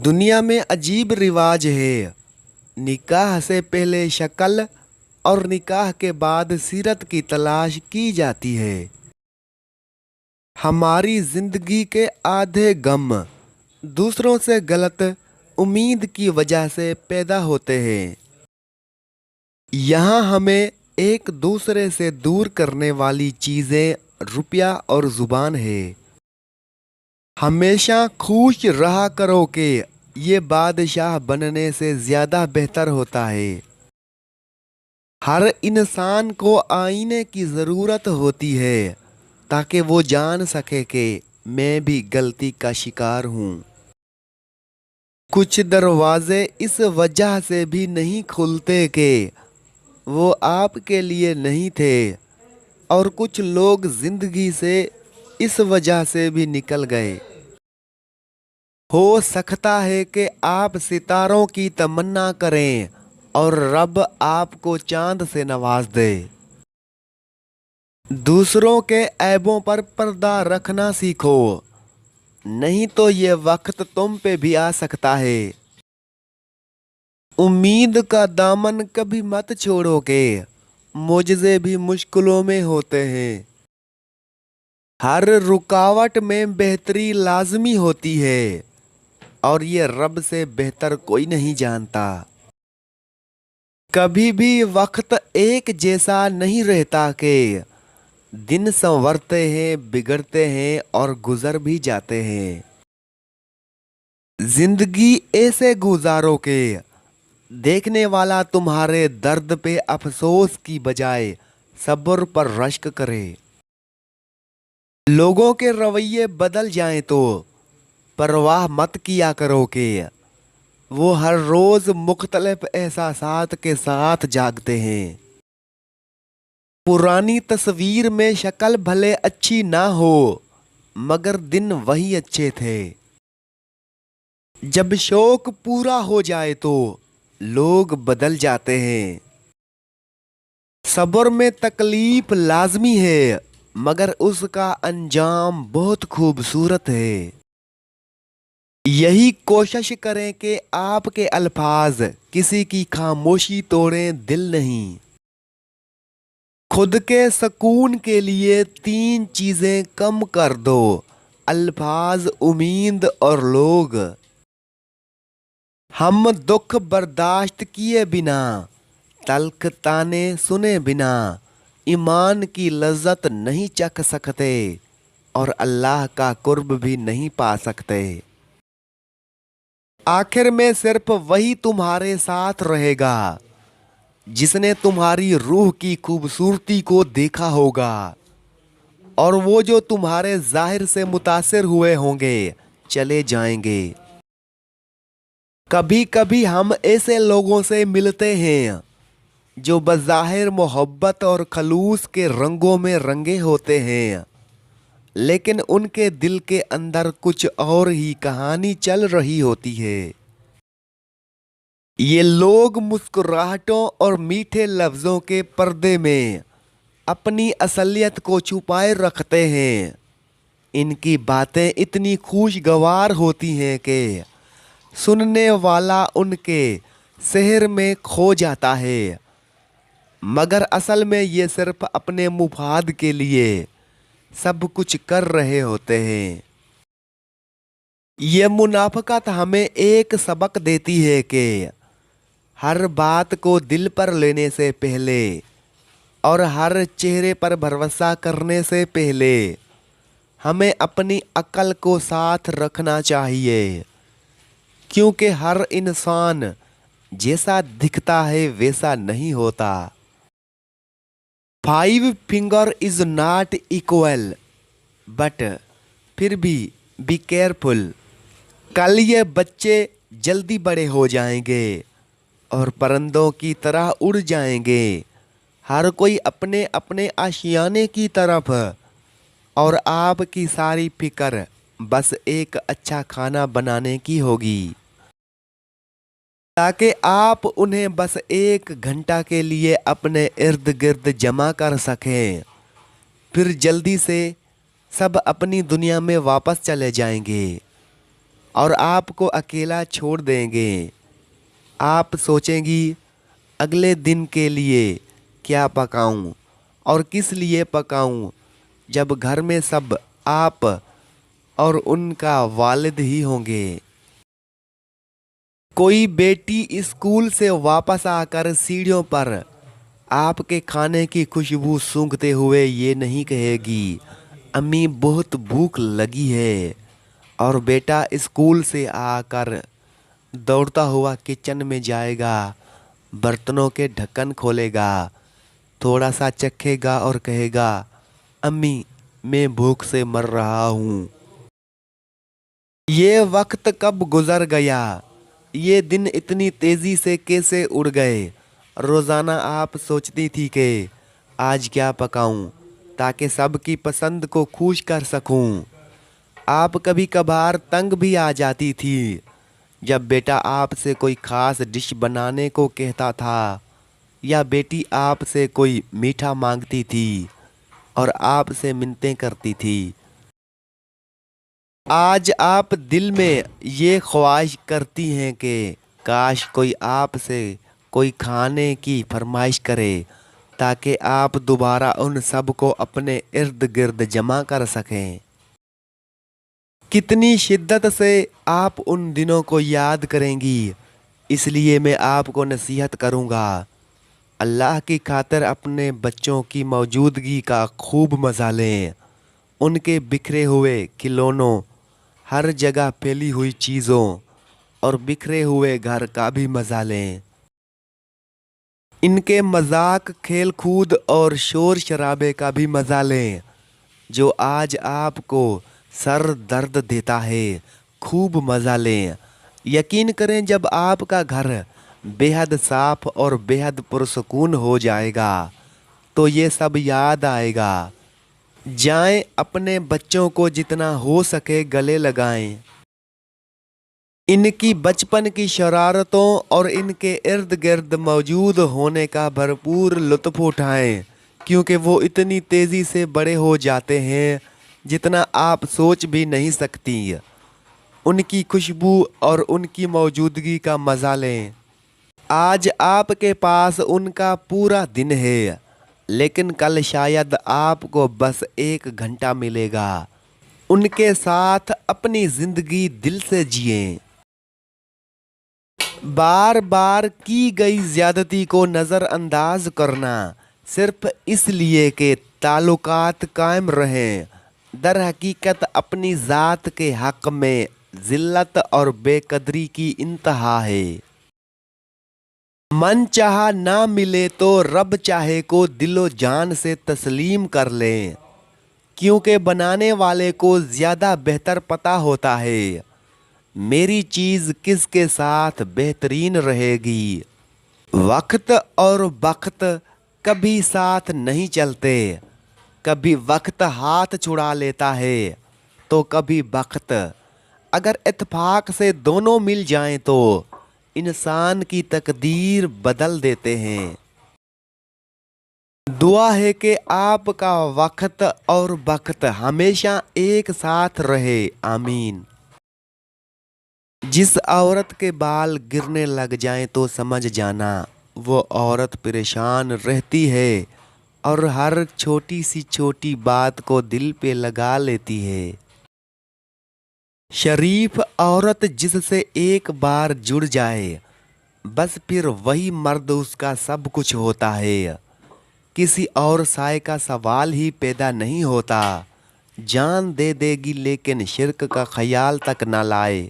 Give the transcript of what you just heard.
दुनिया में अजीब रिवाज है। निकाह से पहले शक्ल और निकाह के बाद सीरत की तलाश की जाती है। हमारी जिंदगी के आधे गम दूसरों से गलत उम्मीद की वजह से पैदा होते हैं। यहाँ हमें एक दूसरे से दूर करने वाली चीज़ें रुपया और ज़ुबान है। हमेशा खुश रहा करो कि ये बादशाह बनने से ज़्यादा बेहतर होता है। हर इंसान को आईने की ज़रूरत होती है ताकि वो जान सके कि मैं भी गलती का शिकार हूँ। कुछ दरवाजे इस वजह से भी नहीं खुलते कि वो आपके लिए नहीं थे, और कुछ लोग जिंदगी से इस वजह से भी निकल गए। हो सकता है कि आप सितारों की तमन्ना करें और रब आपको चांद से नवाज दे। दूसरों के ऐबों पर पर्दा रखना सीखो, नहीं तो ये वक्त तुम पे भी आ सकता है। उम्मीद का दामन कभी मत छोड़ो के मुझसे भी मुश्किलों में होते हैं। हर रुकावट में बेहतरी लाजमी होती है, और ये रब से बेहतर कोई नहीं जानता। कभी भी वक्त एक जैसा नहीं रहता कि दिन संवरते हैं, बिगड़ते हैं और गुजर भी जाते हैं। जिंदगी ऐसे गुजारो के देखने वाला तुम्हारे दर्द पे अफसोस की बजाय सब्र पर रश्क करे। लोगों के रवैये बदल जाएं तो परवाह मत किया करो कि वो हर रोज मुख्तलिफ एहसासात के साथ जागते हैं। पुरानी तस्वीर में शक्ल भले अच्छी ना हो, मगर दिन वही अच्छे थे। जब शौक पूरा हो जाए तो लोग बदल जाते हैं। सब्र में तकलीफ लाजमी है, मगर उसका अंजाम बहुत खूबसूरत है। यही कोशिश करें कि आपके अल्फाज किसी की खामोशी तोड़ें, दिल नहीं। खुद के सुकून के लिए 3 चीजें कम कर दो: अल्फाज, उम्मीद और लोग। हम दुख बर्दाश्त किए बिना, तल्ख ताने सुने बिना ईमान की लज्जत नहीं चख सकते और अल्लाह का कुर्ब भी नहीं पा सकते। आखिर में सिर्फ वही तुम्हारे साथ रहेगा जिसने तुम्हारी रूह की खूबसूरती को देखा होगा, और वो जो तुम्हारे जाहिर से मुतासिर हुए होंगे चले जाएंगे। कभी कभी हम ऐसे लोगों से मिलते हैं जो बज़ाहिर मोहब्बत और खलूस के रंगों में रंगे होते हैं, लेकिन उनके दिल के अंदर कुछ और ही कहानी चल रही होती है। ये लोग मुस्कुराहटों और मीठे लफ्ज़ों के पर्दे में अपनी असलियत को छुपाए रखते हैं। इनकी बातें इतनी खुशगवार होती हैं कि सुनने वाला उनके शहर में खो जाता है, मगर असल में ये सिर्फ अपने मुफाद के लिए सब कुछ कर रहे होते हैं। ये मुनाफकत हमें एक सबक देती है कि हर बात को दिल पर लेने से पहले और हर चेहरे पर भरोसा करने से पहले हमें अपनी अक्ल को साथ रखना चाहिए, क्योंकि हर इंसान जैसा दिखता है वैसा नहीं होता। 5 finger is not equal, but फिर भी बी केयरफुल। कल ये बच्चे जल्दी बड़े हो जाएंगे और परिंदों की तरह उड़ जाएंगे, हर कोई अपने अपने आशियाने की तरफ, और आपकी सारी फिक्र बस एक अच्छा खाना बनाने की होगी, ताकि आप उन्हें बस 1 घंटा के लिए अपने इर्द गिर्द जमा कर सकें। फिर जल्दी से सब अपनी दुनिया में वापस चले जाएंगे। اور آپ کو اکیلا چھوڑ دیں گے۔ آپ سوچیں گی اگلے دن کے لیے کیا پکاؤں اور کس لیے پکاؤں، جب گھر میں سب آپ اور ان کا والد ہی ہوں گے۔ کوئی بیٹی اسکول سے واپس آ کر سیڑھیوں پر آپ کے کھانے کی خوشبو سونگھتے ہوئے یہ نہیں کہے گی امی بہت بھوک لگی ہے، اور بیٹا اسکول سے آ کر دوڑتا ہوا کچن میں جائے گا، برتنوں کے ڈھکن کھولے گا، تھوڑا سا چکھے گا اور کہے گا امی میں بھوک سے مر رہا ہوں۔ یہ وقت کب گزر گیا، یہ دن اتنی تیزی سے کیسے اڑ گئے۔ روزانہ آپ سوچتی تھی کہ آج کیا پکاؤں تاکہ سب کی پسند کو خوش کر سکوں۔ آپ کبھی کبھار تنگ بھی آ جاتی تھی جب بیٹا آپ سے کوئی خاص ڈش بنانے کو کہتا تھا، یا بیٹی آپ سے کوئی میٹھا مانگتی تھی اور آپ سے منتیں کرتی تھی۔ آج آپ دل میں یہ خواہش کرتی ہیں کہ کاش کوئی آپ سے کوئی کھانے کی فرمائش کرے تاکہ آپ دوبارہ ان سب کو اپنے ارد گرد جمع کر سکیں۔ کتنی شدت سے آپ ان دنوں کو یاد کریں گی، اس لیے میں آپ کو نصیحت کروں گا، اللہ کی خاطر اپنے بچوں کی موجودگی کا خوب مزہ لیں۔ ان کے بکھرے ہوئے کھلونوں، ہر جگہ پھیلی ہوئی چیزوں اور بکھرے ہوئے گھر کا بھی مزہ لیں۔ ان کے مذاق، کھیل کود اور شور شرابے کا بھی مزہ لیں جو آج آپ کو سر درد دیتا ہے۔ خوب مزہ لیں۔ یقین کریں جب آپ کا گھر بے حد صاف اور بے حد پرسکون ہو جائے گا تو یہ سب یاد آئے گا۔ جائیں اپنے بچوں کو جتنا ہو سکے گلے لگائیں۔ ان کی بچپن کی شرارتوں اور ان کے ارد گرد موجود ہونے کا بھرپور لطف اٹھائیں، کیونکہ وہ اتنی تیزی سے بڑے ہو جاتے ہیں جتنا آپ سوچ بھی نہیں سکتی۔ ان کی خوشبو اور ان کی موجودگی کا مزہ لیں۔ آج آپ کے پاس ان کا پورا دن ہے، لیکن کل شاید آپ کو بس 1 گھنٹہ ملے گا۔ ان کے ساتھ اپنی زندگی دل سے جئیں۔ بار بار کی گئی زیادتی کو نظر انداز کرنا صرف اس لیے کہ تعلقات قائم رہیں، در حقیقت اپنی ذات کے حق میں ذلت اور بے قدری کی انتہا ہے۔ من چاہا نہ ملے تو رب چاہے کو دل و جان سے تسلیم کر لیں، کیونکہ بنانے والے کو زیادہ بہتر پتہ ہوتا ہے میری چیز کس کے ساتھ بہترین رہے گی۔ وقت اور وقت کبھی ساتھ نہیں چلتے، کبھی وقت ہاتھ چھڑا لیتا ہے تو کبھی وقت۔ اگر اتفاق سے دونوں مل جائیں تو انسان کی تقدیر بدل دیتے ہیں۔ دعا ہے کہ آپ کا وقت اور وقت ہمیشہ ایک ساتھ رہے، آمین۔ جس عورت کے بال گرنے لگ جائیں تو سمجھ جانا وہ عورت پریشان رہتی ہے اور ہر چھوٹی سی چھوٹی بات کو دل پہ لگا لیتی ہے۔ شریف عورت جس سے ایک بار جڑ جائے بس پھر وہی مرد اس کا سب کچھ ہوتا ہے، کسی اور سائے کا سوال ہی پیدا نہیں ہوتا۔ جان دے دے گی لیکن شرک کا خیال تک نہ لائے۔